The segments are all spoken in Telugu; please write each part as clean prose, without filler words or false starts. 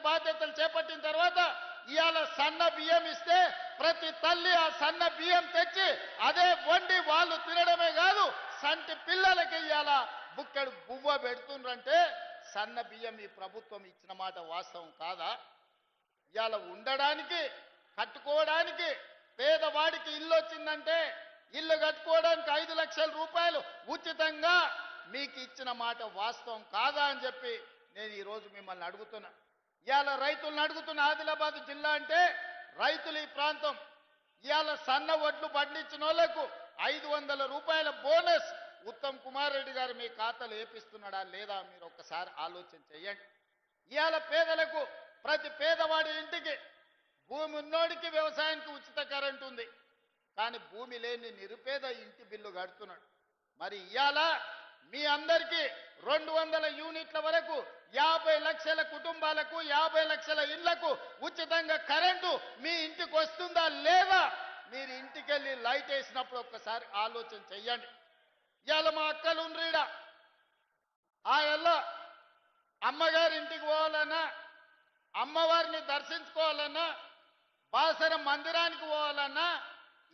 బాధ్యతలు చేపట్టిన తర్వాత ఇవాళ సన్న బియ్యం ఇస్తే ప్రతి తల్లి ఆ సన్న బియ్యం తెచ్చి అదే వండి వాళ్ళు తినడమే కాదు సంటి పిల్లలకి ఇవాళ బుక్కెడు బువ్వ పెడుతుండ్రంటే సన్న బియ్యం ఈ ప్రభుత్వం ఇచ్చిన మాట వాస్తవం కాదా? ఇవాళ ఉండడానికి కట్టుకోవడానికి పేదవాడికి ఇల్లు వచ్చిందంటే ఇల్లు కట్టుకోవడానికి 5 లక్షల రూపాయలు ఉచితంగా మీకు ఇచ్చిన మాట వాస్తవం కాదా అని చెప్పి నేను ఈరోజు మిమ్మల్ని అడుగుతున్నా. ఇవాళ రైతులను అడుగుతున్న ఆదిలాబాద్ జిల్లా అంటే రైతులు ఈ ప్రాంతం ఇవాళ సన్న వడ్లు పండించిన వాళ్ళకు 500 రూపాయల బోనస్ ఉత్తమ్ కుమార్ రెడ్డి గారు మీ ఖాతాలు వేపిస్తున్నాడా లేదా మీరు ఒక్కసారి ఆలోచన చేయండి. ఇవాళ పేదలకు ప్రతి పేదవాడి ఇంటికి భూమి ఉన్నోడికి వ్యవసాయానికి ఉచిత కరెంటు ఉంది, కానీ భూమి లేని నిరుపేద ఇంటి బిల్లు కడుతున్నాడు. మరి ఇవాళ మీ అందరికీ 200 యూనిట్ల వరకు 50 లక్షల కుటుంబాలకు 50 లక్షల ఇళ్లకు ఉచితంగా కరెంటు మీ ఇంటికి వస్తుందా లేదా మీరు ఇంటికి వెళ్ళి లైట్ వేసినప్పుడు ఒక్కసారి ఆలోచన చెయ్యండి. ఇవాళ మా అక్కలు ఉండ్రీడ ఆ ఎల్ల అమ్మగారి ఇంటికి పోవాలన్నా అమ్మవారిని దర్శించుకోవాలన్నా బాసర మందిరానికి పోవాలన్నా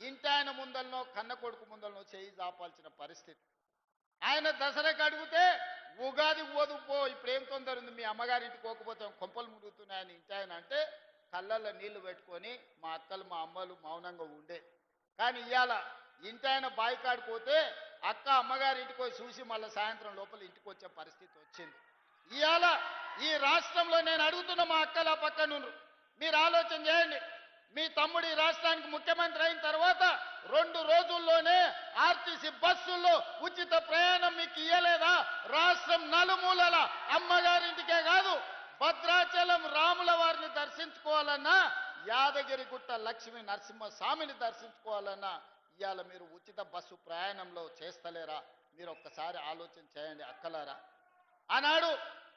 ఇంటి ఆయన ముందలనో కన్న కొడుకు ముందలనో చేయి దాపాల్సిన పరిస్థితి. ఆయన దసరాకి అడిగితే ఉగాది పోదు పో ఇప్పుడు ఏం తొందర ఉంది మీ అమ్మగారింటికి పోకపోతే కొంపలు మురుగుతున్నాయని ఇంటి ఆయన అంటే కళ్ళల్లో నీళ్లు పెట్టుకొని మా అక్కలు మా అమ్మలు మౌనంగా ఉండే. కానీ ఇవాళ ఇంటి ఆయన బాయికాడికి పోతే అక్క అమ్మగారింటికి పోయి చూసి మళ్ళీ సాయంత్రం లోపల ఇంటికి వచ్చే పరిస్థితి వచ్చింది. ఇవాళ ఈ రాష్ట్రంలో నేను అడుగుతున్న మా అక్కల పక్కన మీరు ఆలోచన చేయండి. మీ తమ్ముడు ఈ రాష్ట్రానికి ముఖ్యమంత్రి అయిన తర్వాత 2 రోజుల్లోనే ఆర్టీసీ బస్సుల్లో ఉచిత ప్రయాణం మీకు ఇయ్యలేదా? రాష్ట్రం నలుమూలల అమ్మగారింటికే కాదు భద్రాచలం రాముల వారిని దర్శించుకోవాలన్నా యాదగిరిగుట్ట లక్ష్మీ నరసింహస్వామిని దర్శించుకోవాలన్నా ఇవాళ మీరు ఉచిత బస్సు ప్రయాణంలో చేస్తలేరా? మీరు ఒక్కసారి ఆలోచన చేయండి అక్కలారా. ఆనాడు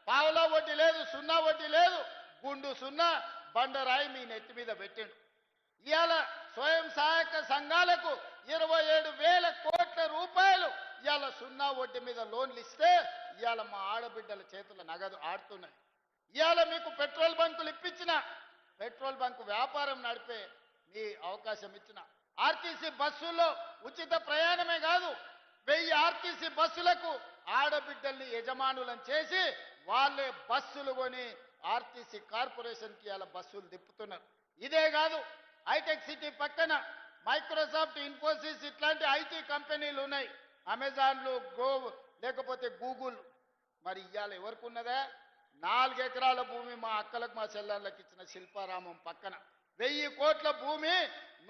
పావులా వడ్డీ లేదు, సున్నా వడ్డీ లేదు, గుండు సున్నా బండరాయి మీ నెత్తి మీద పెట్టిండు. ఇవాళ స్వయం సహాయక సంఘాలకు 27,000 కోట్ల రూపాయలు ఇవాళ సున్నా వడ్డీ మీద లోన్లు ఇస్తే ఇవాళ మా ఆడబిడ్డల చేతుల నగదు ఆడుతున్నాయి. ఇవాళ మీకు పెట్రోల్ బంకులు ఇప్పించిన పెట్రోల్ బంకు వ్యాపారం నడిపే మీ అవకాశం ఇచ్చిన ఆర్టీసీ బస్సుల్లో ఉచిత ప్రయాణమే కాదు 1000 ఆర్టీసీ బస్సులకు ఆడబిడ్డల్ని యజమానులను చేసి వాళ్ళే బస్సులు కొని ఆర్టీసీ కార్పొరేషన్కి ఇవాళ బస్సులు తిప్పుతున్నారు. ఇదే కాదు హైటెక్ సిటీ పక్కన మైక్రోసాఫ్ట్ ఇన్ఫోసిస్ ఇట్లాంటి ఐటీ కంపెనీలు ఉన్నాయి, అమెజాన్లు లేకపోతే గూగుల్. మరి ఇవాళ ఎవరికి ఉన్నదా? 4 ఎకరాల భూమి మా అక్కలకు మా చెల్లెళ్ళకి ఇచ్చిన శిల్పారామం పక్కన 1000 కోట్ల భూమి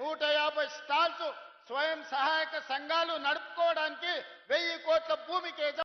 150 స్టాల్స్ స్వయం సహాయక సంఘాలు నడుపుకోవడానికి 1000 కోట్ల భూమికి